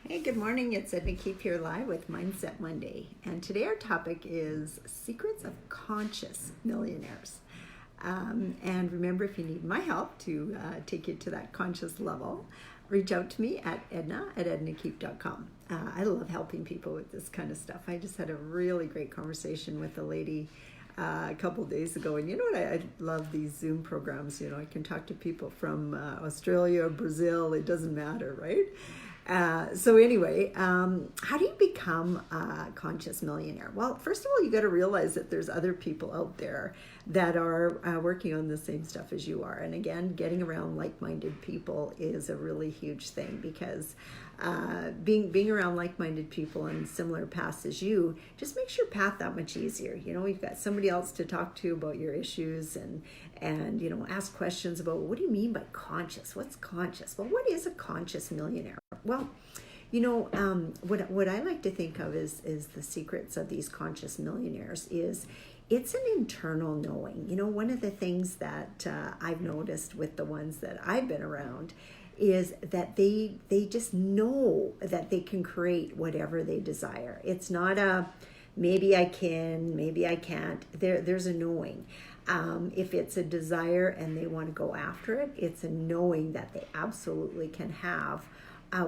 Hey, good morning. It's Edna Keefe here live with Mindset Monday. And today our topic is secrets of conscious millionaires. And remember, if you need my help to take you to that conscious level, reach out to me at edna@ednakeefe.com. I love helping people with this kind of stuff. I just had a really great conversation with a lady a couple of days ago. And you know what? I love these Zoom programs. You know, I can talk to people from Australia, Brazil, it doesn't matter, right? So anyway, how do you become a conscious millionaire? Well, first of all, you got to realize that there's other people out there that are working on the same stuff as you are. And again, getting around like-minded people is a really huge thing because being around like-minded people and similar paths as you just makes your path that much easier. You know, you've got somebody else to talk to about your issues and you know, ask questions about, what do you mean by conscious? What's conscious? Well, what is a conscious millionaire? Well, you know, what I like to think of is the secrets of these conscious millionaires is it's an internal knowing. You know, one of the things that I've noticed with the ones that I've been around is that they just know that they can create whatever they desire. It's not a maybe I can, maybe I can't. There's a knowing. If it's a desire and they want to go after it, it's a knowing that they absolutely can have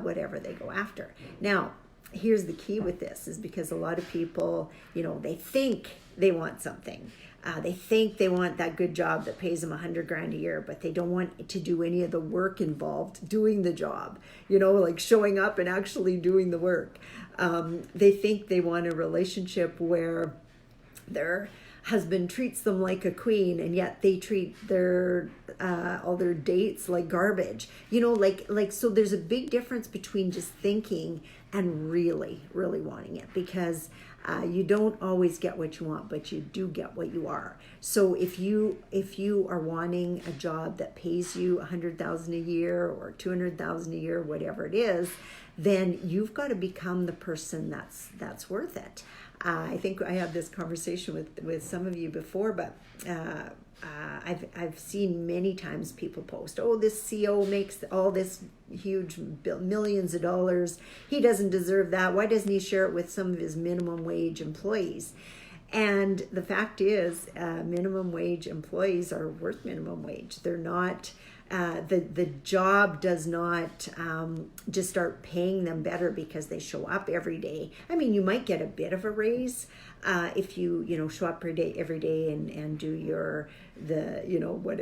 whatever they go after. Now, here's the key with this is because a lot of people, you know, they think they want something. They think they want that good job that pays them $100,000 a year, but they don't want to do any of the work involved doing the job, you know, like showing up and actually doing the work. They think they want a relationship where their husband treats them like a queen, and yet they treat their all their dates like garbage. You know, like so there's a big difference between just thinking and really wanting it, because you don't always get what you want, but you do get what you are. So if you are wanting a job that pays you $100,000 a year or $200,000 a year, whatever it is, then you've got to become the person that's worth it. I think I had this conversation with some of you before, but I've seen many times people post, oh, this CEO makes all this huge millions of dollars. He doesn't deserve that. Why doesn't he share it with some of his minimum wage employees? And the fact is, minimum wage employees are worth minimum wage. They're not, the job does not just start paying them better because they show up every day. I mean, you might get a bit of a raise if you show up every day and do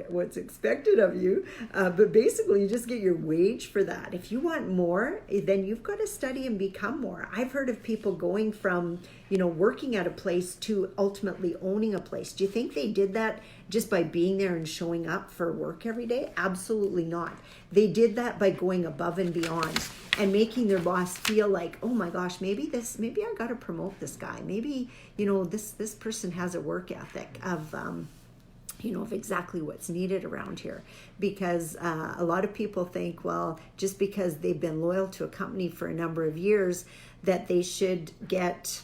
what's expected of you. But basically, you just get your wage for that. If you want more, then you've got to study and become more. I've heard of people going from working at a place to ultimately owning a place. Do you think they did that just by being there and showing up for work every day? Absolutely not. They did that by going above and beyond and making their boss feel like, oh my gosh, maybe I got to promote this guy. Maybe, this person has a work ethic of exactly what's needed around here. Because a lot of people think, well, just because they've been loyal to a company for a number of years, that they should get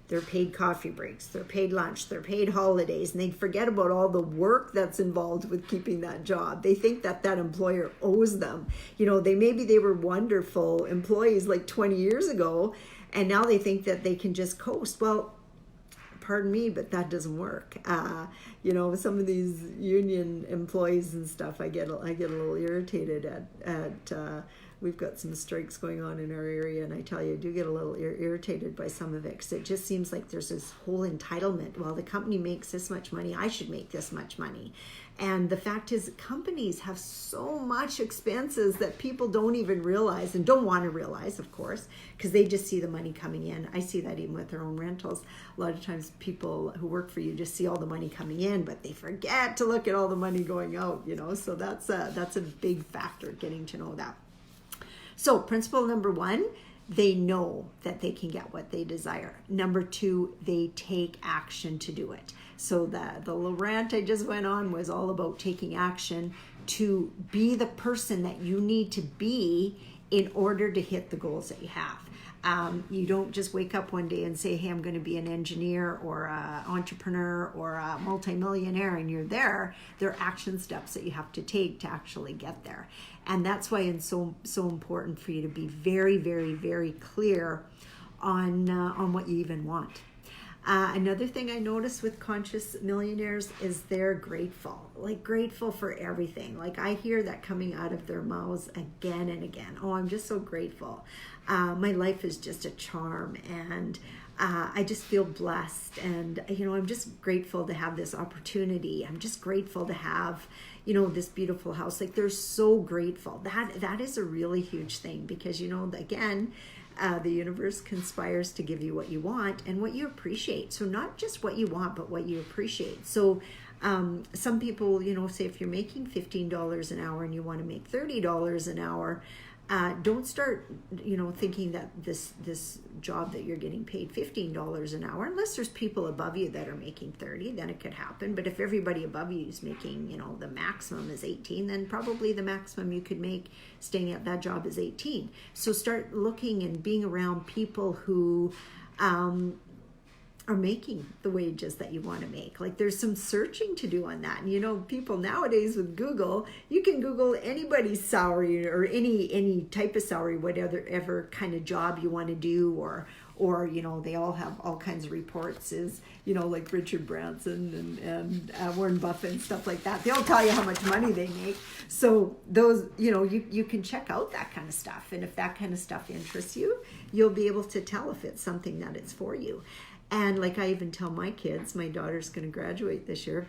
their paid coffee breaks, their paid lunch, their paid holidays, and they forget about all the work that's involved with keeping that job. They think that employer owes them. Maybe they were wonderful employees like 20 years ago, and now they think that they can just coast. Well, pardon me, but that doesn't work. Some of these union employees and stuff, I get a little irritated at we've got some strikes going on in our area, and I tell you, I do get a little irritated by some of it, because it just seems like there's this whole entitlement. Well, the company makes this much money, I should make this much money. And the fact is, companies have so much expenses that people don't even realize, and don't want to realize, of course, because they just see the money coming in. I see that even with their own rentals. A lot of times people who work for you just see all the money coming in, but they forget to look at all the money going out, so that's a big factor, getting to know that. So principle number 1, they know that they can get what they desire. Number 2, they take action to do it. So the little rant I just went on was all about taking action to be the person that you need to be in order to hit the goals that you have. You don't just wake up one day and say, hey, I'm going to be an engineer or an entrepreneur or a multimillionaire, and you're there. There are action steps that you have to take to actually get there. And that's why it's so important for you to be very, very, very clear on what you even want. Another thing I noticed with conscious millionaires is they're grateful for everything. Like I hear that coming out of their mouths again and again. Oh, I'm just so grateful. My life is just a charm, and I just feel blessed. And, I'm just grateful to have this opportunity. I'm just grateful to have, this beautiful house. Like they're so grateful. That is a really huge thing because, again, the universe conspires to give you what you want and what you appreciate. So not just what you want, but what you appreciate. So some people, say if you're making $15 an hour and you want to make $30 an hour, don't start, thinking that this job that you're getting paid $15 an hour, unless there's people above you that are making 30, then it could happen. But if everybody above you is making, the maximum is 18, then probably the maximum you could make staying at that job is 18. So start looking and being around people who are making the wages that you want to make. Like there's some searching to do on that. And people nowadays with Google, you can Google anybody's salary or any type of salary, whatever kind of job you want to do, or they all have all kinds of reports, like Richard Branson and Warren Buffett and stuff like that. They'll tell you how much money they make. So those, you can check out that kind of stuff. And if that kind of stuff interests you, you'll be able to tell if it's something that it's for you. And like I even tell my kids, my daughter's going to graduate this year,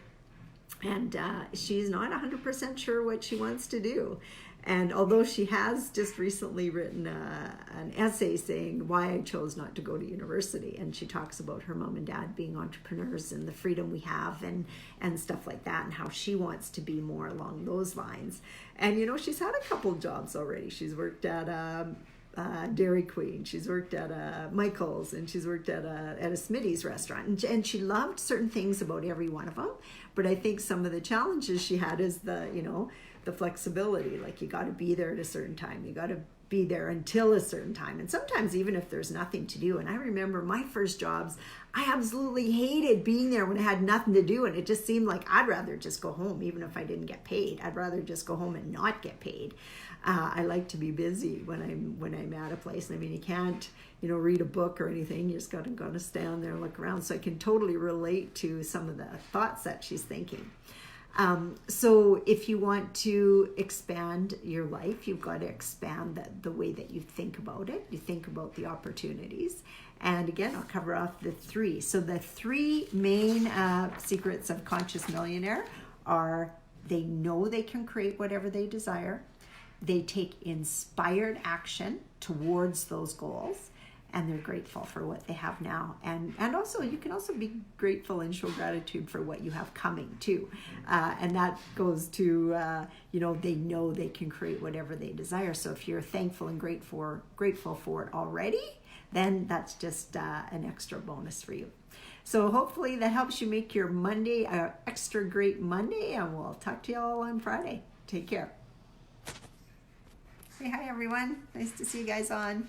and she's not 100% sure what she wants to do. And although she has just recently written an essay saying why I chose not to go to university, and she talks about her mom and dad being entrepreneurs and the freedom we have and stuff like that, and how she wants to be more along those lines. And she's had a couple jobs already. She's worked at Dairy Queen, she's worked at Michael's, and she's worked at a Smitty's restaurant, and she loved certain things about every one of them. But I think some of the challenges she had is the flexibility. Like you got to be there at a certain time, you got to be there until a certain time, and sometimes even if there's nothing to do. And I remember my first jobs, I absolutely hated being there when I had nothing to do, and it just seemed like I'd rather just go home. Even if I didn't get paid, I'd rather just go home and not get paid. I like to be busy when I'm at a place. And I mean, you can't read a book or anything. You just gotta stand there and look around. So I can totally relate to some of the thoughts that she's thinking. So if you want to expand your life, you've got to expand the way that you think about it. You think about the opportunities. And again, I'll cover off the three. So the three main secrets of Conscious Millionaire are: they know they can create whatever they desire, they take inspired action towards those goals, and they're grateful for what they have now. And also, you can also be grateful and show gratitude for what you have coming too. And that goes to, they know they can create whatever they desire. So if you're thankful and grateful for it already, then that's just an extra bonus for you. So hopefully that helps you make your Monday an extra great Monday, and we'll talk to you all on Friday. Take care. Say hi, everyone. Nice to see you guys on.